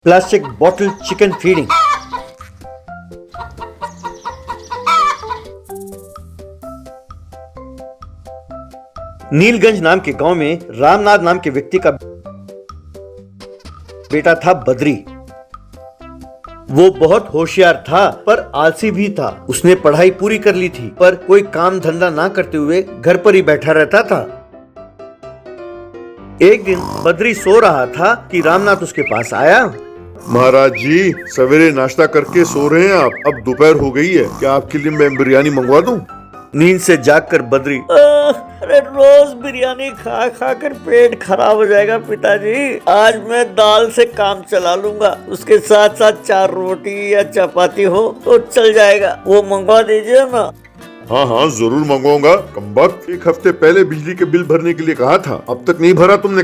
Plastic bottle chicken feeding. Nilganj नाम के गांव में रामनाथ नाम के व्यक्ति का बेटा था बद्री। वो बहुत होशियार था पर आलसी भी था। उसने पढ़ाई पूरी कर ली थी पर कोई काम धंधा ना करते हुए घर पर ही बैठा रहता था। एक दिन बद्री सो रहा था कि रामनाथ उसके पास आया। महाराज जी, सवेरे नाश्ता करके सो रहे हैं आप? अब दोपहर हो गई है, क्या आपके लिए मैं बिरयानी मंगवा दूं? नींद से जागकर बद्री, अरे रोज बिरयानी खा खा कर पेट खराब हो जाएगा पिताजी। आज मैं दाल से काम चला लूंगा, उसके साथ साथ 4 रोटी या चपाती हो तो चल जाएगा। वो मंगवा दीजिए ना। हाँ हाँ जरूर मंगवाऊंगा। कमबख्त, 1 हफ्ते पहले बिजली के बिल भरने के लिए कहा था, अब तक नहीं भरा तुमने।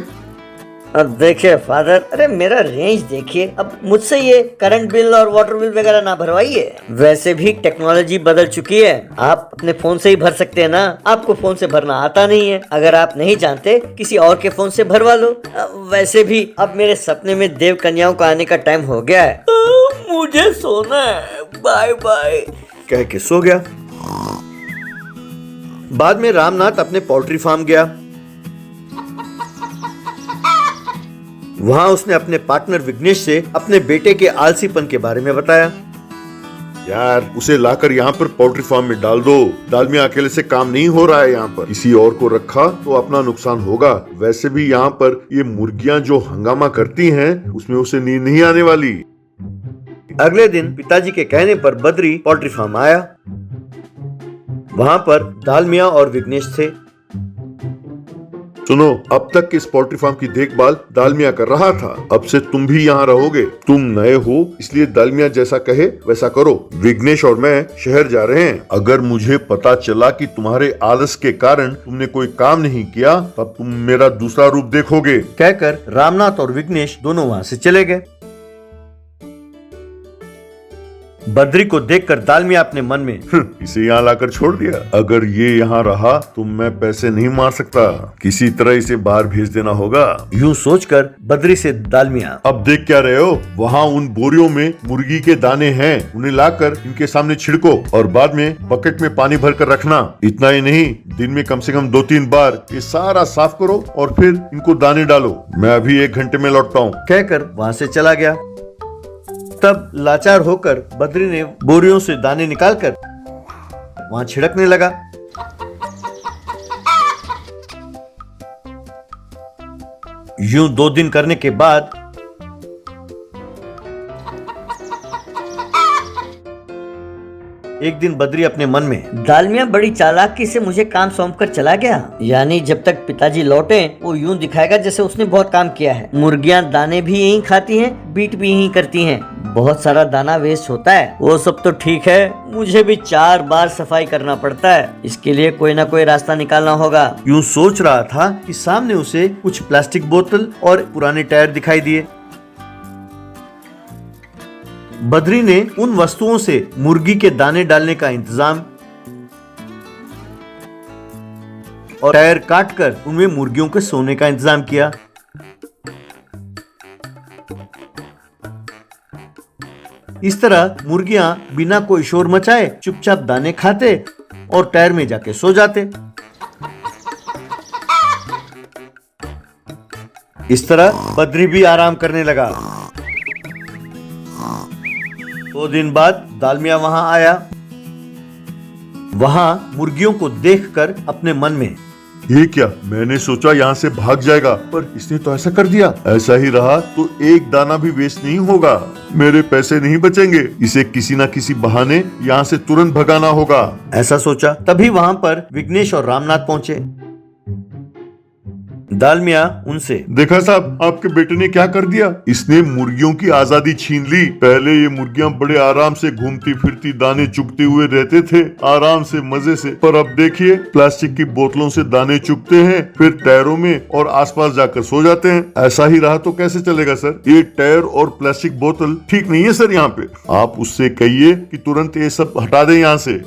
अब देखिए फादर, अरे मेरा रेंज देखिए, अब मुझसे ये करंट बिल और वाटर बिल वगैरह ना भरवाइए। वैसे भी टेक्नोलॉजी बदल चुकी है, आप अपने फोन से ही भर सकते हैं ना। आपको फोन से भरना आता नहीं है, अगर आप नहीं जानते किसी और के फोन से भरवा लो। वैसे भी अब मेरे सपने में देव कन्याओं का आने का टाइम हो गया है। मुझे सोना है, बाय बाय कह के सो गया। बाद में रामनाथ अपने पोल्ट्री फार्म गया। वहां उसने अपने पार्टनर विघ्नेश से अपने बेटे के आलसीपन के बारे में बताया। यार, उसे लाकर यहाँ पर पोल्ट्री फार्म में डाल दो। डालमिया अकेले से काम नहीं हो रहा है यहाँ पर, किसी और को रखा तो अपना नुकसान होगा। वैसे भी यहाँ पर ये मुर्गियाँ जो हंगामा करती हैं, उसमें उसे नींद नहीं आने वाली। अगले दिन पिताजी के कहने पर बद्री पोल्ट्री फार्म आया। वहां पर डालमिया और विघ्नेश थे। सुनो, अब तक इस पोल्ट्री फार्म की देखभाल दालमिया कर रहा था, अब से तुम भी यहाँ रहोगे। तुम नए हो इसलिए दालमिया जैसा कहे वैसा करो। विघ्नेश और मैं शहर जा रहे हैं। अगर मुझे पता चला कि तुम्हारे आलस के कारण तुमने कोई काम नहीं किया, तब तुम मेरा दूसरा रूप देखोगे। कहकर रामनाथ और विघ्नेश दोनों वहाँ से चले गए। बद्री को देखकर दालमिया अपने मन में, इसे यहाँ लाकर छोड़ दिया। अगर ये यहाँ रहा तो मैं पैसे नहीं मार सकता, किसी तरह इसे बाहर भेज देना होगा। यूँ सोचकर बद्री से दालमिया, अब देख क्या रहे हो? वहाँ उन बोरियों में मुर्गी के दाने हैं, उन्हें लाकर इनके सामने छिड़को और बाद में बकेट में पानी भर कर रखना। इतना ही नहीं, दिन में कम से कम 2-3 बार ये सारा साफ करो और फिर इनको दाने डालो। मैं अभी 1 घंटे में लौटता हूँ। कहकर वहाँ से चला गया। तब लाचार होकर बद्री ने बोरियों से दाने निकालकर वहां छिड़कने लगा। यूं 2 दिन करने के बाद एक दिन बद्री अपने मन में, दालमिया बड़ी चालाकी से मुझे काम सौंपकर चला गया, यानी जब तक पिताजी लौटे वो यूं दिखाएगा जैसे उसने बहुत काम किया है। मुर्गियां दाने भी यहीं खाती हैं, बीट भी यहीं करती हैं, बहुत सारा दाना वेस्ट होता है। वो सब तो ठीक है, मुझे भी 4 बार सफाई करना पड़ता है, इसके लिए कोई ना कोई रास्ता निकालना होगा। यूं सोच रहा था कि सामने उसे कुछ प्लास्टिक बोतल और पुराने टायर दिखाई दिए। बद्री ने उन वस्तुओं से मुर्गी के दाने डालने का इंतजाम और टायर काटकर उनमें मुर्गियों के सोने का इंतजाम किया। इस तरह मुर्गियां बिना कोई शोर मचाए चुपचाप दाने खाते और टायर में जाके सो जाते। इस तरह बद्री भी आराम करने लगा। 2 दिन बाद दालमिया वहां आया। वहां मुर्गियों को देखकर अपने मन में, ये क्या? मैंने सोचा यहाँ से भाग जाएगा, पर इसने तो ऐसा कर दिया। ऐसा ही रहा तो एक दाना भी वेस्ट नहीं होगा, मेरे पैसे नहीं बचेंगे। इसे किसी न किसी बहाने यहाँ से तुरंत भगाना होगा। ऐसा सोचा। तभी वहां पर विघ्नेश और रामनाथ पहुंचे। दालमिया उनसे, देखा साहब, आपके बेटे ने क्या कर दिया? इसने मुर्गियों की आजादी छीन ली। पहले ये मुर्गियां बड़े आराम से घूमती फिरती दाने चुगते हुए रहते थे, आराम से मजे से, पर अब देखिए प्लास्टिक की बोतलों से दाने चुगते हैं, फिर टायरों में और आसपास जाकर सो जाते हैं। ऐसा ही रहा तो कैसे चलेगा सर? ये टायर और प्लास्टिक बोतल ठीक नहीं है सर। यहाँ पे आप उससे कहिए कि तुरंत ये सब हटा दे यहाँ से।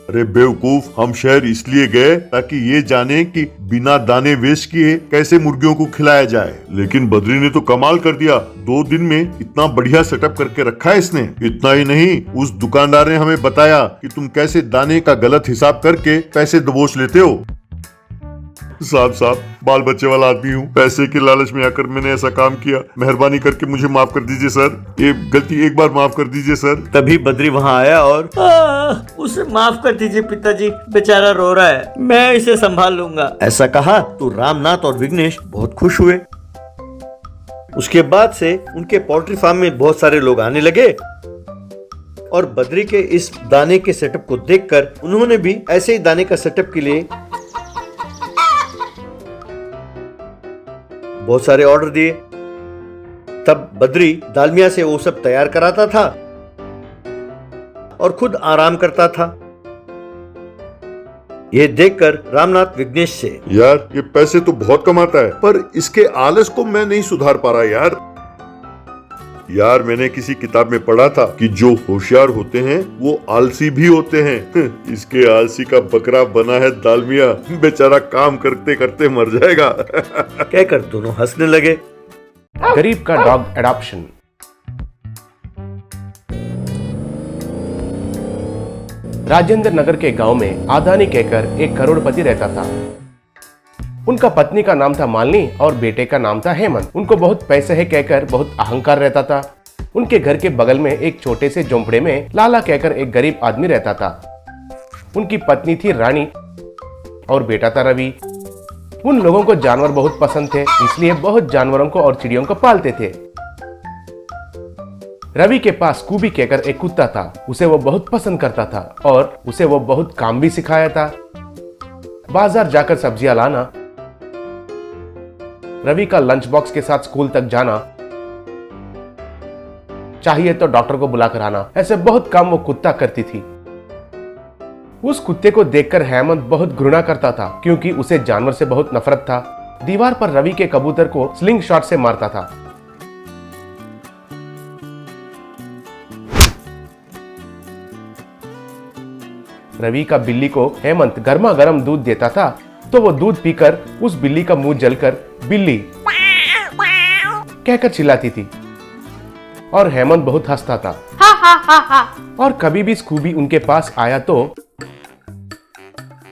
अरे बेवकूफ, हम शहर इसलिए गए ताकि ये जाने कि बिना दाने वेस्ट किए कैसे मुर्गियों को खिलाया जाए। लेकिन बद्री ने तो कमाल कर दिया, 2 दिन में इतना बढ़िया सेटअप करके रखा है इसने। इतना ही नहीं, उस दुकानदार ने हमें बताया कि तुम कैसे दाने का गलत हिसाब करके पैसे दबोच लेते हो। साहब बाल बच्चे वाला आदमी हूँ, पैसे के लालच में आकर मैंने ऐसा काम किया, मेहरबानी करके मुझे माफ कर दीजिए सर, ये गलती एक बार माफ कर दीजिए सर। तभी बद्री वहाँ आया और उसे माफ कर दीजिए पिताजी, बेचारा रो रहा है, मैं इसे संभाल लूंगा। ऐसा कहा तो रामनाथ और विघ्नेश बहुत खुश हुए। उसके बाद से उनके पोल्ट्री फार्म में बहुत सारे लोग आने लगे और बद्री के इस दाने के सेटअप को देखकर उन्होंने भी ऐसे ही दाने का सेटअप के लिए बहुत सारे ऑर्डर दिए। तब बद्री दालमिया से वो सब तैयार कराता था और खुद आराम करता था। ये देखकर रामनाथ विघ्नेश से, यार ये पैसे तो बहुत कमाता है, पर इसके आलस को मैं नहीं सुधार पा रहा यार मैंने किसी किताब में पढ़ा था कि जो होशियार होते हैं वो आलसी भी होते हैं। इसके आलसी का बकरा बना है दालमिया, बेचारा काम करते करते मर जाएगा। कहकर दोनों हंसने लगे। गरीब का डॉग एडॉप्शन। राजेंद्र नगर के गांव में आदानी कहकर एक करोड़पति रहता था। उनका पत्नी का नाम था मालिनी और बेटे का नाम था हेमंत। उनको बहुत पैसे है कहकर बहुत अहंकार रहता था। उनके घर के बगल में एक छोटे से झोंपड़े में लाला कहकर एक गरीब आदमी रहता था। उनकी पत्नी थी रानी और बेटा था रवि। उन लोगों को जानवर बहुत पसंद थे, इसलिए बहुत जानवरों को और चिड़ियों को पालते थे। रवि के पास स्कूबी कहकर एक कुत्ता था, उसे वो बहुत पसंद करता था और उसे वो बहुत काम भी सिखाया था। बाजार जाकर सब्जियां लाना, रवि का लंच बॉक्स के साथ स्कूल तक जाना, चाहिए तो डॉक्टर को बुलाकर आना, ऐसे बहुत काम वो कुत्ता करती थी। उस कुत्ते को देखकर हेमंत बहुत घृणा करता था क्योंकि उसे जानवर से बहुत नफरत था। दीवार पर रवि के कबूतर को स्लिंग शॉट से मारता था। रवि का बिल्ली को हेमंत गर्मा गर्म दूध देता था तो वो दूध पीकर उस बिल्ली का मुंह जलकर बिल्ली कहकर चिल्लाती थी और हेमंत बहुत हंसता था। हा हा हा हा। और कभी भी स्कूबी उनके पास आया तो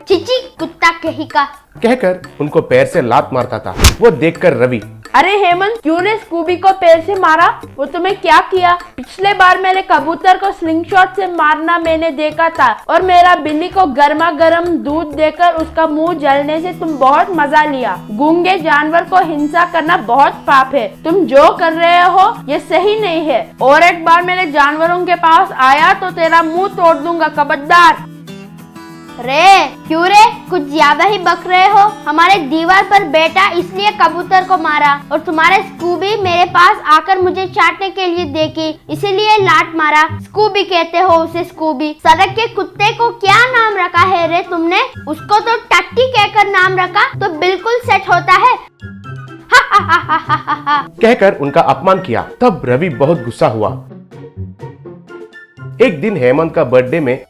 चिची कुत्ता कहीं का कहकर उनको पैर से लात मारता था। वो देखकर रवि, अरे हेमंत क्यों ने स्कूबी को पैर से मारा? वो तुम्हें क्या किया? पिछले बार मेरे कबूतर को स्लिंगशॉट से मारना मैंने देखा था और मेरा बिल्ली को गर्मा गर्म दूध देकर उसका मुंह जलने से तुम बहुत मजा लिया। गूंगे जानवर को हिंसा करना बहुत पाप है। तुम जो कर रहे हो ये सही नहीं है। और एक बार मेरे जानवरों के पास आया तो तेरा मुंह तोड़ दूंगा, खबरदार। रे क्यों रे, कुछ ज्यादा ही बक रहे हो। हमारे दीवार पर बैठा इसलिए कबूतर को मारा और तुम्हारे स्कूबी मेरे पास आकर मुझे चाटने के लिए देखी इसीलिए लात मारा। स्कूबी कहते हो उसे? स्कूबी सड़क के कुत्ते को क्या नाम रखा है रे तुमने? उसको तो टट्टी कहकर नाम रखा तो बिल्कुल सेट होता है। कहकर उनका अपमान किया। तब रवि बहुत गुस्सा हुआ। एक दिन हेमंत का बर्थडे में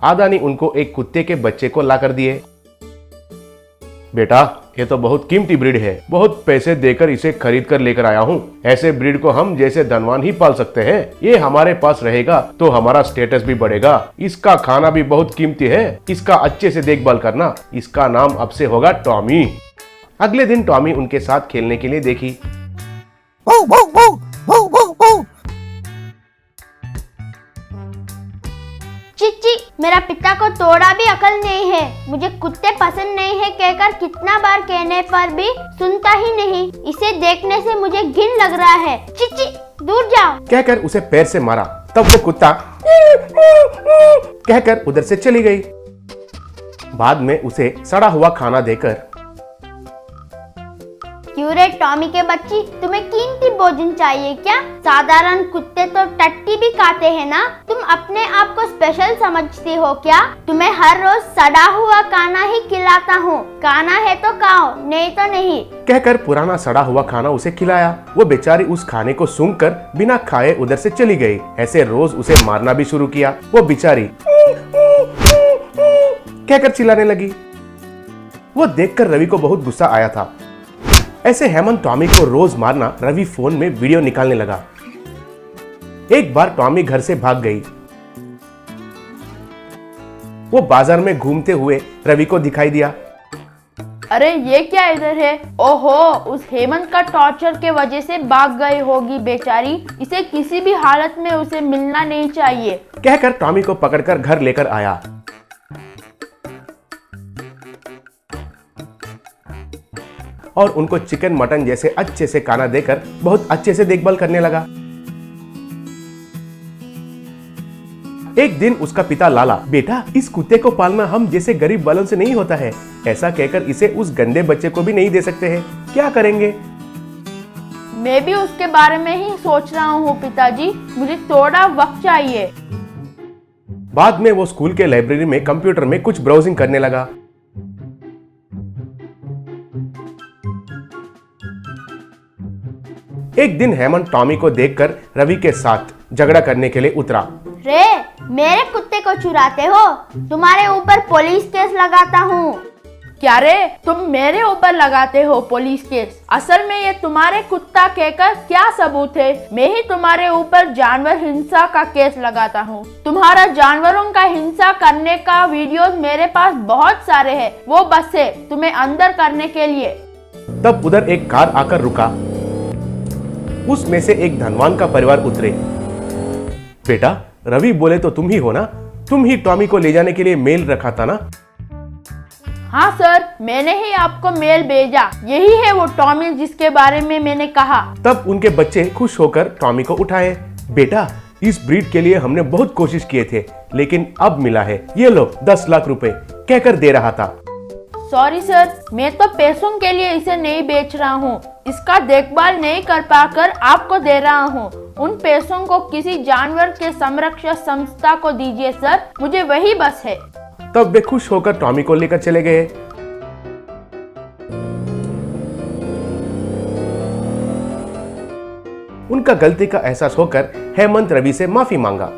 आदानी उनको एक कुत्ते के बच्चे को लाकर दिए। बेटा ये तो बहुत कीमती ब्रीड है, बहुत पैसे देकर इसे खरीद कर लेकर आया हूँ। ऐसे ब्रीड को हम जैसे धनवान ही पाल सकते हैं। ये हमारे पास रहेगा तो हमारा स्टेटस भी बढ़ेगा। इसका खाना भी बहुत कीमती है, इसका अच्छे से देखभाल करना। इसका नाम अब से होगा टॉमी। अगले दिन टॉमी उनके साथ खेलने के लिए देखी। चिच्ची मेरा पिता को थोड़ा भी अकल नहीं है। मुझे कुत्ते पसंद नहीं है कहकर कितना बार कहने पर भी सुनता ही नहीं। इसे देखने से मुझे घिन लग रहा है। चिच्ची दूर जाओ कहकर उसे पैर से मारा। तब वो कुत्ता कहकर उधर से चली गई। बाद में उसे सड़ा हुआ खाना देकर, क्यों क्यों रे टॉमी के बच्ची, तुम्हें कीमती भोजन चाहिए क्या? साधारण कुत्ते तो टट्टी भी खाते हैं ना, तुम अपने आप को स्पेशल समझती हो क्या? तुम्हें हर रोज सड़ा हुआ खाना ही खिलाता हूँ, खाना है तो खाओ, नहीं तो नहीं। कहकर पुराना सड़ा हुआ खाना उसे खिलाया। वो बेचारी उस खाने को सूंघकर बिना खाए उधर से चली गई। ऐसे रोज उसे मारना भी शुरू किया। वो बेचारी कहकर चिल्लाने लगी। वो देखकर रवि को बहुत गुस्सा आया था। ऐसे हेमंत टॉमी को रोज मारना रवि फोन में वीडियो निकालने लगा। एक बार टॉमी घर से भाग गई। वो बाजार में घूमते हुए रवि को दिखाई दिया। अरे ये क्या इधर है? ओहो, उस हेमंत का टॉर्चर के वजह से भाग गई होगी बेचारी। इसे किसी भी हालत में उसे मिलना नहीं चाहिए। कहकर टॉमी को पकड़कर घर लेकर आया। और उनको चिकन मटन जैसे अच्छे से खाना देकर बहुत अच्छे से देखभाल करने लगा। एक दिन उसका पिता लाला, बेटा इस कुत्ते को पालना हम जैसे गरीब वालों से नहीं होता है, ऐसा कहकर इसे उस गंदे बच्चे को भी नहीं दे सकते हैं, क्या करेंगे? मैं भी उसके बारे में ही सोच रहा हूँ पिताजी, मुझे थोड़ा वक्त चाहिए। बाद में वो स्कूल के लाइब्रेरी में कंप्यूटर में कुछ ब्राउजिंग करने लगा। एक दिन हेमंत टॉमी को देखकर रवि के साथ झगड़ा करने के लिए उतरा। रे, मेरे कुत्ते को चुराते हो, तुम्हारे ऊपर पुलिस केस लगाता हूँ। क्या रे, तुम मेरे ऊपर लगाते हो पुलिस केस? असल में ये तुम्हारे कुत्ता कहकर क्या सबूत है? मैं ही तुम्हारे ऊपर जानवर हिंसा का केस लगाता हूँ। तुम्हारा जानवरों का हिंसा करने का वीडियोस मेरे पास बहुत सारे हैं, वो बस है तुम्हें अंदर करने के लिए। तब उधर एक कार आकर रुका। उसमें से एक धनवान का परिवार उतरे। बेटा रवि बोले तो तुम ही हो ना, तुम ही टॉमी को ले जाने के लिए मेल रखा था ना? हाँ सर, मैंने ही आपको मेल भेजा, यही है वो टॉमी जिसके बारे में मैंने कहा। तब उनके बच्चे खुश होकर टॉमी को उठाए। बेटा इस ब्रीड के लिए हमने बहुत कोशिश किए थे, लेकिन अब मिला है, ये लो 10 लाख रुपए, कहकर दे रहा था। सॉरी सर, मैं तो पैसों के लिए इसे नहीं बेच रहा हूँ, इसका देखभाल नहीं कर पाकर आपको दे रहा हूँ। उन पैसों को किसी जानवर के संरक्षण संस्था को दीजिए सर, मुझे वही बस है। तब वे खुश होकर टॉमी को लेकर चले गए। उनका गलती का एहसास होकर हेमंत रवि से माफी मांगा।